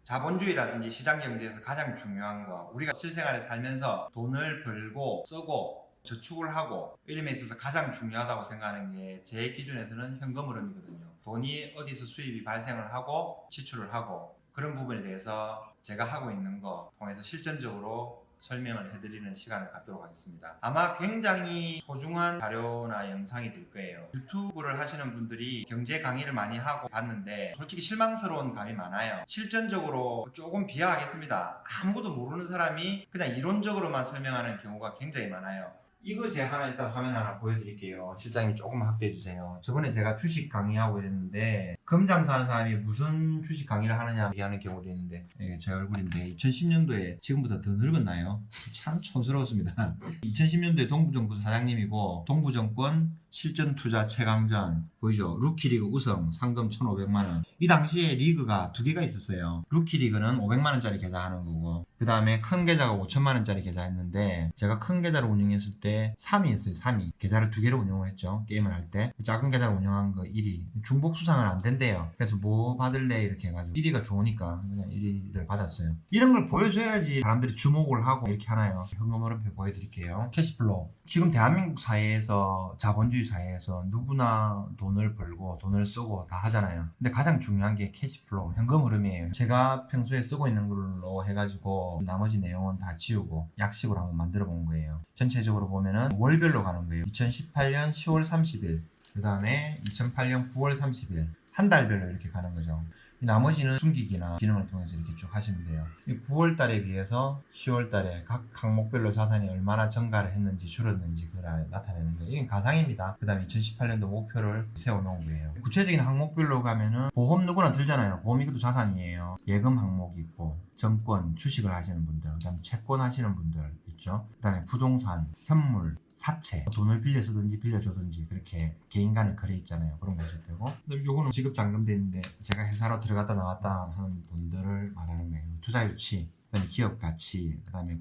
자본주의라든지 시장경제에서 가장 중요한 거, 우리가 실생활에 살면서 돈을 벌고 쓰고 저축을 하고 이름에 있어서 가장 중요하다고 생각하는 게 제 기준에서는 현금 흐름이거든요. 돈이 어디서 수입이 발생을 하고 지출을 하고 그런 부분에 대해서 제가 하고 있는 거 통해서 실전적으로 설명을 해드리는 시간을 갖도록 하겠습니다. 아마 굉장히 소중한 자료나 영상이 될 거예요. 유튜브를 하시는 분들이 경제 강의를 많이 하고 봤는데 솔직히 실망스러운 감이 많아요. 실전적으로 조금 비하하겠습니다. 아무것도 모르는 사람이 그냥 이론적으로만 설명하는 경우가 굉장히 많아요. 이거 제가 일단 화면 하나 보여드릴게요. 실장님 조금 확대해 주세요. 저번에 제가 주식 강의하고 이랬는데 금장사하는 사람이 무슨 주식 강의를 하느냐 얘기하는 경우도 있는데 이게 제 얼굴인데 2010년도에 지금보다 더 늙었나요? 참 촌스러웠습니다. 2010년도에 동부정부 사장님이고 동부정권 실전투자 최강전 보이죠? 루키리그 우승 상금 1,500만원. 이 당시에 리그가 두 개가 있었어요. 루키리그는 500만원짜리 계좌하는 거고 그 다음에 큰 계좌가 5천만원짜리 계좌했는데 제가 큰 계좌를 운영했을 때 3위였어요. 3위. 계좌를 두 개를 운영을 했죠. 게임을 할 때. 작은 계좌를 운영한 거 1위. 중복 수상은 안 된대요. 그래서 뭐 받을래 이렇게 해가지고 1위가 좋으니까 그냥 1위를 받았어요. 이런 걸 보여줘야지 사람들이 주목을 하고 이렇게 하나요. 현금 흐름표 보여드릴게요. 캐시플로우. 지금 대한민국 사회에서 자본주의 사회에서 누구나 돈을 벌고 돈을 쓰고 다 하잖아요. 근데 가장 중요한 게 캐시플로우, 현금 흐름이에요. 제가 평소에 쓰고 있는 걸로 해가지고 나머지 내용은 다 지우고 약식으로 한번 만들어 본 거예요. 전체적으로 보면은 월별로 가는 거예요. 2018년 10월 30일, 그 다음에 2008년 9월 30일, 한 달별로 이렇게 가는 거죠. 나머지는 숨기기나 기능을 통해서 이렇게 쭉 하시면 돼요. 9월 달에 비해서 10월 달에 각 항목별로 자산이 얼마나 증가를 했는지 줄었는지 그걸 나타내는 거예요. 이게 가상입니다. 그 다음에 2018년도 목표를 세워놓은 거예요. 구체적인 항목별로 가면은 보험 누구나 들잖아요. 보험 이것도 자산이에요. 예금 항목이 있고 정권, 주식을 하시는 분들, 그 다음에 채권 하시는 분들 있죠. 그 다음에 부동산, 현물, 사채, 돈을 빌려주든지 빌려주든지 그렇게 개인 간의 거래 있잖아요. 그런 거 하실 때고 요거는 지급 잔금돼 있는데 제가 회사로 들어갔다 나왔다 하는 분들을 말하는 거예요. 투자 유치, 그다음에 기업 가치, 그다음에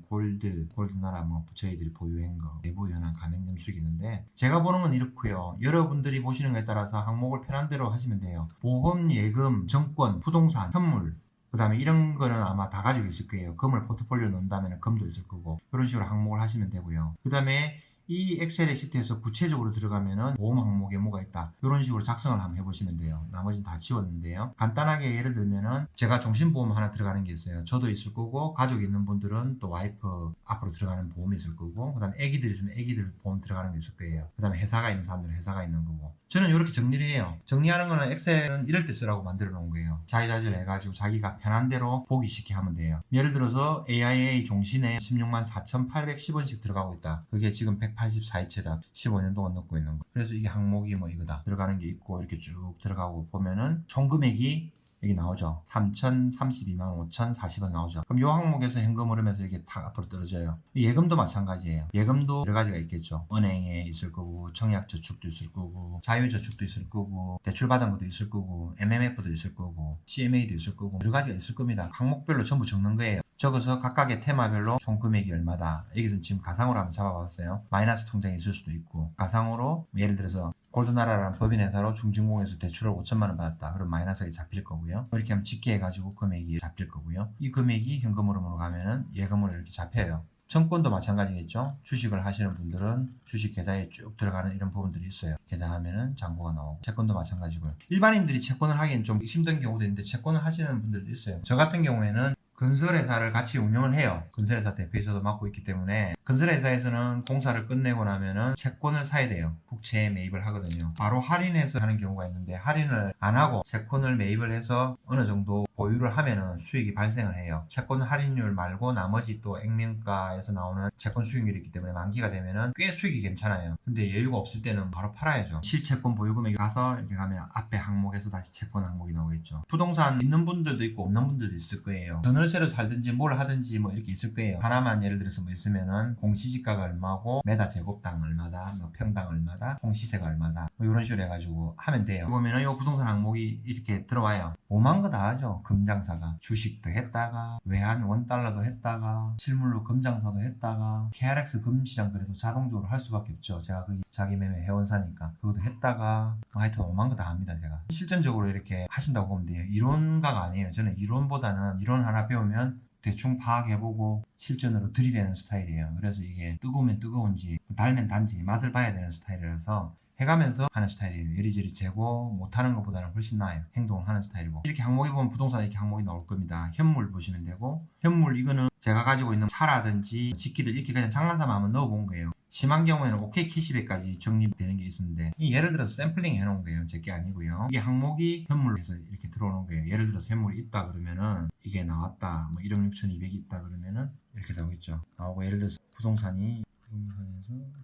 골드나라 뭐 저희들이 보유한 거, 내부 현황, 가맹점 수익 있는데 제가 보는 건 이렇고요. 여러분들이 보시는 거에 따라서 항목을 편한 대로 하시면 돼요. 보험, 예금, 정권, 부동산, 현물 그 다음에 이런 거는 아마 다 가지고 있을 거예요. 금을 포트폴리오 넣는다면 금도 있을 거고 그런 식으로 항목을 하시면 되고요. 그 다음에 이 엑셀의 시트에서 구체적으로 들어가면은 보험 항목에 뭐가 있다 이런 식으로 작성을 한번 해보시면 돼요. 나머지는 다 지웠는데요. 간단하게 예를 들면은 제가 종신보험 하나 들어가는 게 있어요. 저도 있을 거고 가족 있는 분들은 또 와이프 앞으로 들어가는 보험이 있을 거고 그 다음에 애기들 있으면 애기들 보험 들어가는 게 있을 거예요. 그 다음에 회사가 있는 사람들은 회사가 있는 거고 저는 이렇게 정리를 해요. 정리하는 거는 엑셀은 이럴 때 쓰라고 만들어 놓은 거예요. 자유자재로 해가지고 자기가 편한 대로 보기 쉽게 하면 돼요. 예를 들어서 AIA 종신에 16만 4,810원씩 들어가고 있다. 그게 지금 184일째다. 15년 동안 넣고 있는 거. 그래서 이게 항목이 뭐 이거다. 들어가는 게 있고 이렇게 쭉 들어가고 보면은 총 금액이 여기 나오죠. 3,032만 5,040원 나오죠. 그럼 이 항목에서 현금 흐름에서 이게 다 앞으로 떨어져요. 예금도 마찬가지예요. 예금도 여러 가지가 있겠죠. 은행에 있을 거고, 청약저축도 있을 거고, 자유저축도 있을 거고, 대출받은 것도 있을 거고, MMF도 있을 거고, CMA도 있을 거고, 여러 가지가 있을 겁니다. 항목별로 전부 적는 거예요. 적어서 각각의 테마별로 총 금액이 얼마다. 여기서 지금 가상으로 한번 잡아봤어요. 마이너스 통장이 있을 수도 있고, 가상으로 예를 들어서 골드나라라는 법인회사로 중진공에서 대출을 5천만 원 받았다. 그럼 마이너스가 잡힐 거고요. 이렇게 하면 집계해가지고 금액이 잡힐 거고요. 이 금액이 현금 흐름으로 가면은 예금으로 이렇게 잡혀요. 정권도 마찬가지겠죠. 주식을 하시는 분들은 주식 계좌에 쭉 들어가는 이런 부분들이 있어요. 계좌하면은 잔고가 나오고 채권도 마찬가지고요. 일반인들이 채권을 하기엔 좀 힘든 경우도 있는데 채권을 하시는 분들도 있어요. 저 같은 경우에는 건설회사를 같이 운영을 해요. 건설회사 대표이사도 맡고 있기 때문에 건설회사에서는 공사를 끝내고 나면은 채권을 사야 돼요. 국채에 매입을 하거든요. 바로 할인해서 하는 경우가 있는데 할인을 안 하고 채권을 매입을 해서 어느 정도 보유를 하면은 수익이 발생을 해요. 채권 할인율 말고 나머지 또 액면가에서 나오는 채권 수익률이 있기 때문에 만기가 되면은 꽤 수익이 괜찮아요. 근데 여유가 없을 때는 바로 팔아야죠. 실채권 보유금액 가서 이렇게 가면 앞에 항목에서 다시 채권 항목이 나오겠죠. 부동산 있는 분들도 있고 없는 분들도 있을 거예요. 전을 전월세로 살든지 뭘 하든지 뭐 이렇게 있을 거예요. 하나만 예를 들어서 뭐 있으면은 공시지가가 얼마고 메다 제곱당 얼마다, 뭐 평당 얼마다, 홍시세가 얼마다, 뭐 이런 식으로 해가지고 하면 돼요. 보면은 이 부동산 항목이 이렇게 들어와요. 오만 거 다 하죠. 금장사가 주식도 했다가 외환 원달러도 했다가 실물로 금장사도 했다가 KRX 금시장 그래도 자동적으로 할 수밖에 없죠. 제가 거기 자기 매매 회원사니까 그것도 했다가 하여튼 오만 거 다 합니다. 제가 실전적으로 이렇게 하신다고 보면 돼요. 이론가가 아니에요. 저는 이론보다는 이론 하나 배우면 대충 파악해보고 실전으로 들이대는 스타일이에요. 그래서 이게 뜨거우면 뜨거운지 달면 단지 맛을 봐야 되는 스타일이라서 해가면서 하는 스타일이에요. 이리저리 재고 못하는 것보다는 훨씬 나아요. 행동을 하는 스타일이고 이렇게 항목이 보면 부동산 이렇게 항목이 나올 겁니다. 현물 보시면 되고 현물 이거는 제가 가지고 있는 차라든지 직기들 이렇게 그냥 장난삼아 한번 넣어본 거예요. 심한 경우에는 OK 캐시백까지 정립되는 게 있었는데 예를 들어서 샘플링 해놓은 거예요. 제 게 아니고요. 이게 항목이 현물에서 이렇게 들어오는 거예요. 예를 들어서 현물이 있다 그러면은 이게 나왔다. 뭐 1억 6,200이 있다 그러면은 이렇게 나오겠죠. 나오고 예를 들어서 부동산에서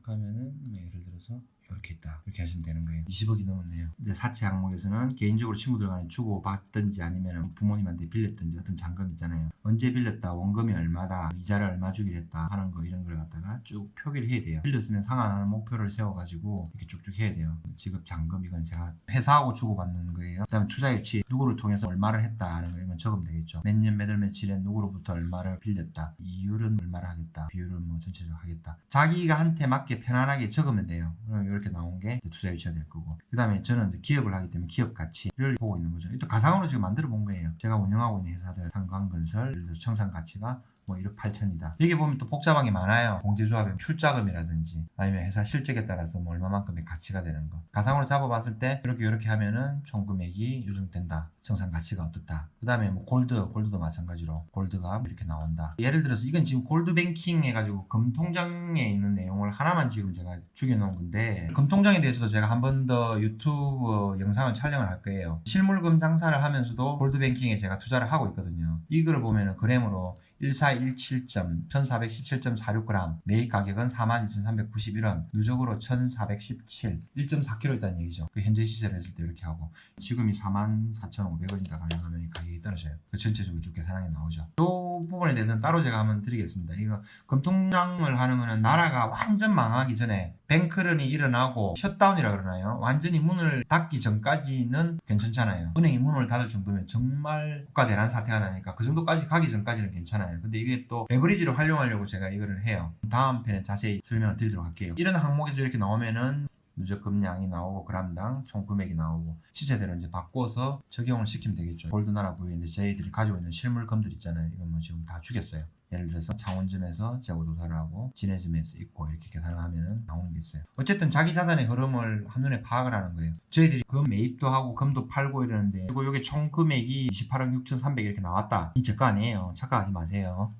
가면은 예를 들어서 이렇게 있다. 이렇게 하시면 되는 거예요. 20억이 넘었네요. 이제 사채 항목에서는 개인적으로 친구들 간에 주고 받든지 아니면 부모님한테 빌렸든지 어떤 잔금 있잖아요. 언제 빌렸다, 원금이 얼마다, 이자를 얼마 주기로 했다 하는 거 이런 걸 갖다가 쭉 표기를 해야 돼요. 빌렸으면 상환하는 목표를 세워가지고 이렇게 쭉쭉 해야 돼요. 지급 잔금 이건 제가 회사하고 주고받는 거예요. 그 다음에 투자 유치 누구를 통해서 얼마를 했다 하는 거 이건 적으면 되겠죠. 몇 년 몇 월 며칠에 누구로부터 얼마를 빌렸다. 이율은 얼마를 하겠다. 비율은 뭐 전체적으로 하겠다. 자기가 한테 맞게 편안하게 적으면 돼요. 이렇게 나온 게 투자 유치가 될 거고 그 다음에 저는 기업을 하기 때문에 기업 가치를 보고 있는 거죠. 또 가상으로 지금 만들어 본 거예요. 제가 운영하고 있는 회사들 상관건설, 예를 들어서 청산 가치가 뭐 1억 8천이다. 여기 보면 또 복잡한 게 많아요. 공제조합의 출자금이라든지 아니면 회사 실적에 따라서 뭐 얼마만큼의 가치가 되는 거. 가상으로 잡아봤을 때 이렇게 하면은 총 금액이 요 정도 된다. 청산 가치가 어떻다. 그 다음에 뭐 골드도 마찬가지로 골드가 이렇게 나온다. 예를 들어서 이건 지금 골드뱅킹 해가지고 금통장에 있는 내용을 하나만 지금 제가 죽여놓은 건데 금통장에 대해서도 제가 한 번 더 유튜브 영상을 촬영을 할 거예요. 실물금 장사를 하면서도 골드뱅킹에 제가 투자를 하고 있거든요. 이거를 보면은 그램으로 1417점, 1417.46g, 매입 가격은 42,391원, 누적으로 1,417, 1.4kg 있다는 얘기죠. 그 현재 시세를 했을 때 이렇게 하고, 지금이 44,500원이다 가려면 가격이 떨어져요. 그 전체적으로 쭉 계산하게 나오죠. 이 부분에 대해서는 따로 제가 한번 드리겠습니다. 이거 금통장을 하는 거는 나라가 완전 망하기 전에 뱅크런이 일어나고 셧다운이라 그러나요? 완전히 문을 닫기 전까지는 괜찮잖아요. 은행이 문을 닫을 정도면 정말 국가 대란 사태가 나니까 그 정도까지 가기 전까지는 괜찮아요. 근데 이게 또 레버리지를 활용하려고 제가 이거를 해요. 다음 편에 자세히 설명을 드리도록 할게요. 이런 항목에서 이렇게 나오면은 누적 금량이 나오고 그람당 총 금액이 나오고 시세대로 이제 바꿔서 적용을 시키면 되겠죠. 골드나라 부에 이제 저희들이 가지고 있는 실물금들 있잖아요. 이건 뭐 지금 다 죽였어요. 예를 들어서 창원점에서 재고 조사를 하고 진해점에서 있고 이렇게 계산을 하면은 나오는 게 있어요. 어쨌든 자기 자산의 흐름을 한눈에 파악을 하는 거예요. 저희들이 금 매입도 하고 금도 팔고 이러는데 그리고 여기 총 금액이 28억 6,300 이렇게 나왔다. 이 제 거 아니에요. 착각하지 마세요.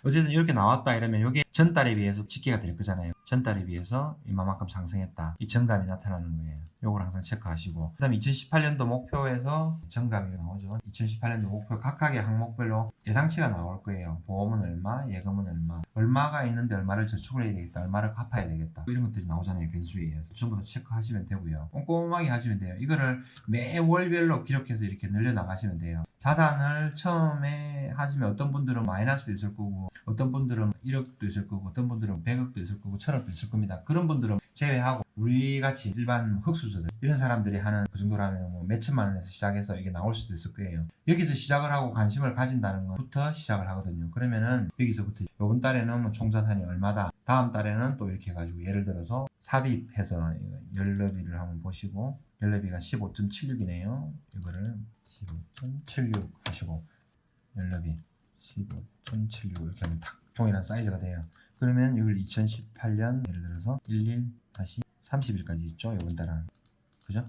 어쨌든 이렇게 나왔다 이러면 이게 전달에 비해서 집계가 될 거잖아요. 전달에 비해서 이만큼 상승했다. 이 정감이 나타나는 거예요. 요걸 항상 체크하시고 그 다음에 2018년도 목표에서 정감이 나오죠. 2018년도 목표 각각의 항목별로 예상치가 나올 거예요. 보험은 얼마, 예금은 얼마, 얼마가 있는데 얼마를 저축을 해야 되겠다, 얼마를 갚아야 되겠다 이런 것들이 나오잖아요. 변수에 의해서 전부 다 체크하시면 되고요. 꼼꼼하게 하시면 돼요. 이거를 매월별로 기록해서 이렇게 늘려나가시면 돼요. 자산을 처음에 하시면 어떤 분들은 마이너스도 있을 거고 어떤 분들은 1억도 있을 거고 어떤 분들은 100억도 있을 거고 1000억도 있을 겁니다. 그런 분들은 제외하고 우리 같이 일반 흑수저들 이런 사람들이 하는 그 정도라면 뭐 몇천만 원에서 시작해서 이게 나올 수도 있을 거예요. 여기서 시작을 하고 관심을 가진다는 것부터 시작을 하거든요. 그러면은 여기서부터 이번 달에는 뭐 총자산이 얼마다, 다음 달에는 또 이렇게 해가지고 예를 들어서 삽입해서 연료비를 한번 보시고 연료비가 15.76이네요. 이거를 15.76 하시고 연료비 15.76 이렇게 하면 딱 동일한 사이즈가 돼요. 그러면 이걸 2018년 예를 들어서 11-30일까지 있죠. 이번 달은 그죠?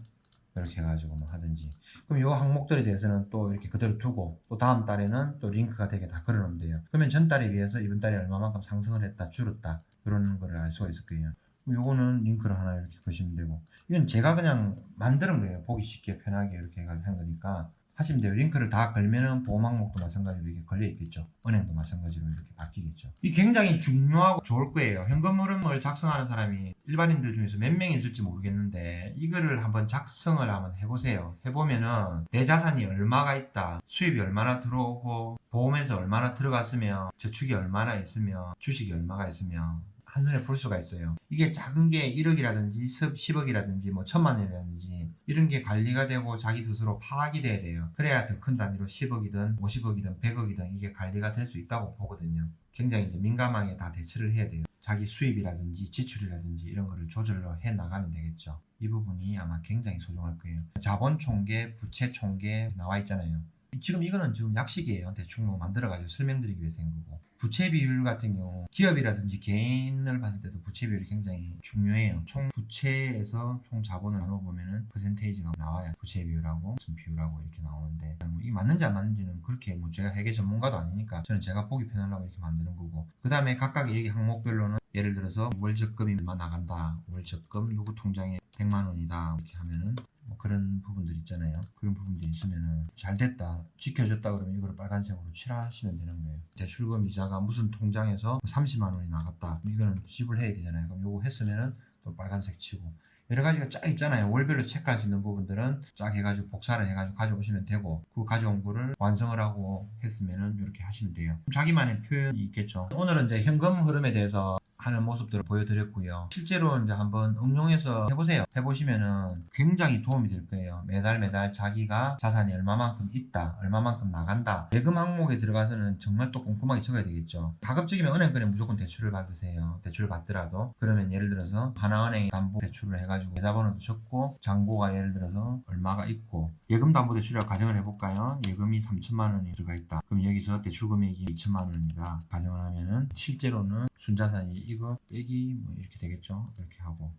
이렇게 해가지고 뭐 하든지 그럼 이 항목들에 대해서는 또 이렇게 그대로 두고 또 다음 달에는 또 링크가 되게 다 걸어놓으면 돼요. 그러면 전달에 비해서 이번 달에 얼마만큼 상승을 했다 줄었다 이런 거를 알 수가 있을 거예요. 요거는 링크를 하나 이렇게 거시면 되고 이건 제가 그냥 만드는 거예요. 보기 쉽게 편하게 이렇게 한 거니까 하시면 돼요. 링크를 다 걸면은 보험 항목도 마찬가지로 이렇게 걸려 있겠죠. 은행도 마찬가지로 이렇게 바뀌겠죠. 이 굉장히 중요하고 좋을 거예요. 현금 흐름을 작성하는 사람이 일반인들 중에서 몇 명이 있을지 모르겠는데 이거를 한번 작성을 한번 해보세요. 해보면은 내 자산이 얼마가 있다, 수입이 얼마나 들어오고 보험에서 얼마나 들어갔으며 저축이 얼마나 있으며 주식이 얼마가 있으며 한눈에 볼 수가 있어요. 이게 작은 게 1억이라든지 10억이라든지 뭐 1000만 원이라든지 이런 게 관리가 되고 자기 스스로 파악이 돼야 돼요. 그래야 더 큰 단위로 10억이든 50억이든 100억이든 이게 관리가 될 수 있다고 보거든요. 굉장히 이제 민감하게 다 대처를 해야 돼요. 자기 수입이라든지 지출이라든지 이런 거를 조절로 해 나가면 되겠죠. 이 부분이 아마 굉장히 소중할 거예요. 자본 총계, 부채 총계 나와 있잖아요. 지금 이거는 지금 약식이에요. 대충 뭐 만들어가지고 설명드리기 위해서 한 거고. 부채 비율 같은 경우 기업이라든지 개인을 봤을 때도 부채 비율이 굉장히 중요해요. 총 부채에서 총 자본을 나눠보면은 퍼센테이지가 나와요. 부채 비율하고 무슨 비율하고 이렇게 나오는데 뭐 이게 맞는지 안 맞는지는 그렇게 뭐 제가 회계 전문가도 아니니까 저는 제가 보기 편하려고 이렇게 만드는 거고, 그 다음에 각각 여기 항목별로는 예를 들어서 월 적금이 얼마 나간다, 월 적금 누구 통장에 100만 원이다 이렇게 하면은 뭐 그런 부분들 있잖아요. 그런 부분들이 있으면은 잘 됐다, 지켜줬다 그러면 이거를 빨간색으로 칠하시면 되는 거예요. 대출금 이자가 무슨 통장에서 30만 원이 나갔다, 이거는 지불해야 되잖아요. 그럼 요거 했으면은 또 빨간색 치고, 여러 가지가 쫙 있잖아요. 월별로 체크할 수 있는 부분들은 쫙 해가지고 복사를 해가지고 가져오시면 되고, 그 가져온 거를 완성을 하고 했으면은 이렇게 하시면 돼요. 자기만의 표현이 있겠죠. 오늘은 이제 현금 흐름에 대해서 하는 모습들을 보여드렸고요. 실제로 이제 한번 응용해서 해보세요. 해보시면은 굉장히 도움이 될 거예요. 매달 자기가 자산이 얼마만큼 있다, 얼마만큼 나간다. 예금 항목에 들어가서는 정말 또 꼼꼼하게 적어야 되겠죠. 가급적이면 은행권에 무조건 대출을 받으세요. 대출을 받더라도. 그러면 예를 들어서 하나은행이 담보 대출을 해가지고 계좌번호도 적고 잔고가 예를 들어서 얼마가 있고, 예금 담보 대출이라고 가정을 해볼까요? 예금이 3천만 원이 들어가 있다. 그럼 여기서 대출 금액이 2천만 원이다 가정을 하면은 실제로는 순자산이 이거 빼기 뭐 이렇게 되겠죠. 이렇게 하고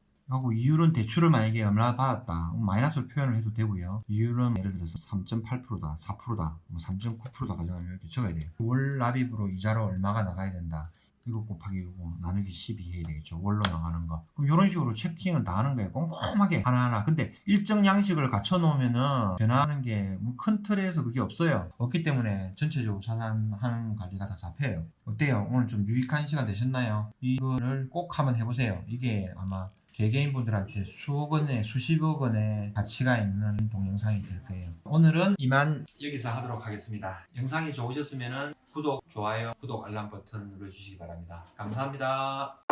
이율은 대출을 만약에 얼마 받았다 마이너스로 표현을 해도 되고요. 이율은 예를 들어서 3.8%다 4%다 뭐 3.9%다 가져가면 이렇게 적어야 돼요. 월 납입으로 이자로 얼마가 나가야 된다, 이거 곱하기 이거 나누기 12 해야 되겠죠. 월로 나가는 거. 그럼 이런 식으로 체킹을 다 하는 거예요. 꼼꼼하게 하나하나. 근데 일정 양식을 갖춰 놓으면은 변화하는 게 뭐 큰 틀에서 그게 없어요. 없기 때문에 전체적으로 자산하는 관리가 다 잡혀요. 어때요? 오늘 좀 유익한 시간 되셨나요? 이거를 꼭 한번 해보세요. 이게 아마 개개인분들한테 수억 원에 수십억 원의 가치가 있는 동영상이 될 거예요. 오늘은 이만 여기서 하도록 하겠습니다. 영상이 좋으셨으면 구독, 좋아요, 구독 알람 버튼 눌러주시기 바랍니다. 감사합니다.